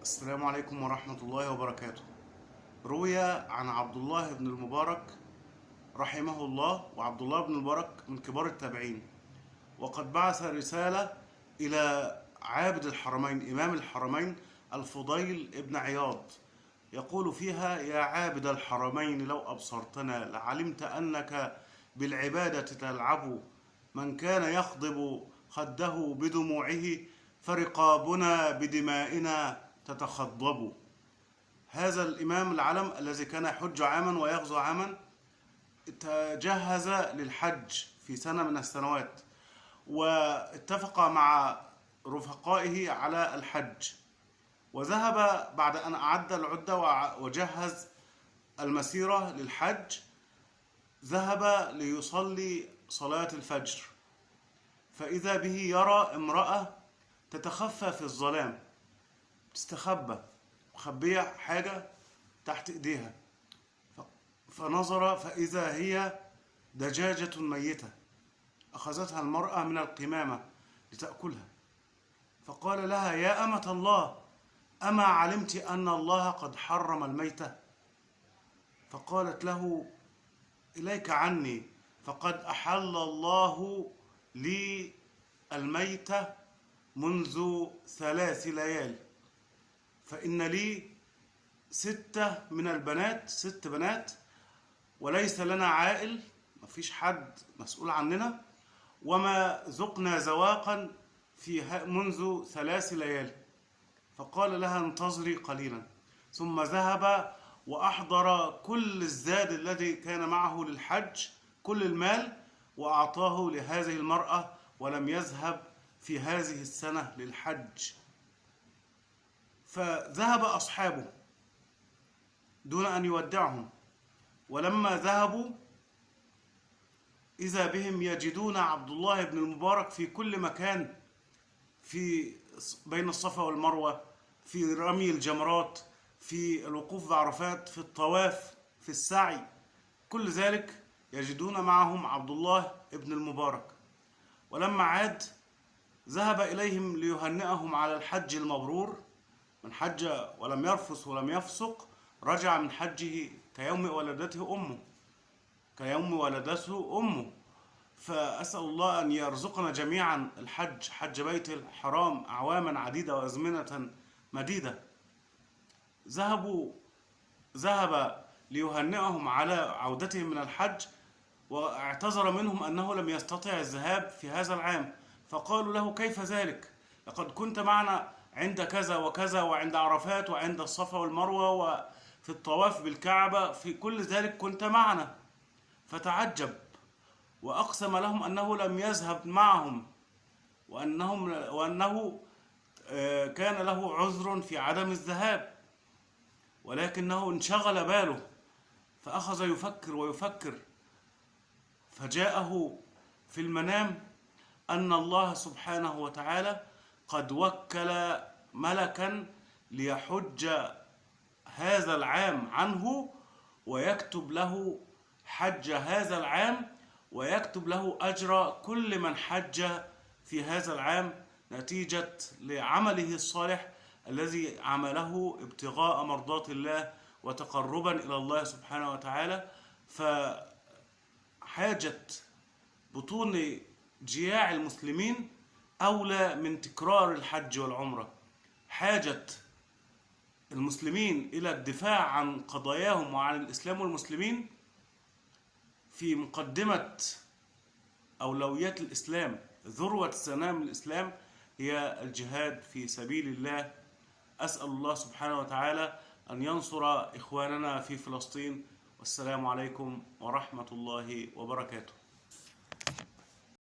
السلام عليكم ورحمة الله وبركاته. روي عن عبد الله بن المبارك رحمه الله، وعبد الله بن المبارك من كبار التابعين، وقد بعث رسالة إلى عابد الحرمين إمام الحرمين الفضيل ابن عياض، يقول فيها: يا عابد الحرمين لو أبصرتنا لعلمت أنك بالعبادة تلعب، من كان يخضب خده بدموعه فرقابنا بدمائنا تتخضب. هذا الإمام العلم الذي كان يحج عاما ويغزو عاما تجهز للحج في سنة من السنوات، واتفق مع رفقائه على الحج، وذهب بعد أن أعد العدة وجهز المسيرة للحج. ذهب ليصلي صلاة الفجر، فإذا به يرى امرأة تتخفى في الظلام، تستخبى، مخبية حاجة تحت إيديها، فنظر فإذا هي دجاجة ميتة أخذتها المرأة من القمامة لتأكلها، فقال لها: يا أمة الله، أما علمت أن الله قد حرم الميتة؟ فقالت له: إليك عني، فقد أحل الله لي الميتة منذ 3 ليال، فإن لي 6 من البنات، 6 بنات، وليس لنا عائل، مفيش حد مسؤول عننا، وما ذقنا زواقا منذ 3 ليال. فقال لها: انتظري قليلا. ثم ذهب وأحضر كل الزاد الذي كان معه للحج، كل المال، وأعطاه لهذه المرأة، ولم يذهب في هذه السنة للحج. فذهب أصحابه دون أن يودعهم، ولما ذهبوا إذا بهم يجدون عبد الله بن المبارك في كل مكان، بين الصفا والمروة، في رمي الجمرات، في الوقوف بعرفات، في الطواف، في السعي، كل ذلك يجدون معهم عبد الله بن المبارك. ولما عاد ذهب إليهم ليهنئهم على الحج المبرور، من حج ولم يرفث ولم يفسق رجع من حجه كيوم ولدته أمه، كيوم ولدته أمه. فأسأل الله أن يرزقنا جميعا الحج، حج بيت الحرام، أعواما عديدة وأزمنة مديدة. ذهب ليهنئهم على عودتهم من الحج، واعتذر منهم أنه لم يستطع الذهاب في هذا العام، فقالوا له: كيف ذلك؟ لقد كنت معنا عند كذا وكذا، وعند عرفات، وعند الصفا والمروة، وفي الطواف بالكعبة، في كل ذلك كنت معنا. فتعجب، وأقسم لهم أنه لم يذهب معهم، وأنه كان له عذر في عدم الذهاب، ولكنه انشغل باله، فأخذ يفكر ويفكر، فجاءه في المنام أن الله سبحانه وتعالى قد وكل ملكا ليحج هذا العام عنه، ويكتب له حج هذا العام، ويكتب له أجر كل من حج في هذا العام نتيجة لعمله الصالح الذي عمله ابتغاء مرضات الله وتقربا إلى الله سبحانه وتعالى. فحاجة بطون جياع المسلمين أولى من تكرار الحج والعمرة. حاجة المسلمين إلى الدفاع عن قضاياهم وعن الإسلام والمسلمين في مقدمة أولويات الإسلام، ذروة سنام الإسلام، هي الجهاد في سبيل الله. أسأل الله سبحانه وتعالى أن ينصر إخواننا في فلسطين، والسلام عليكم ورحمة الله وبركاته.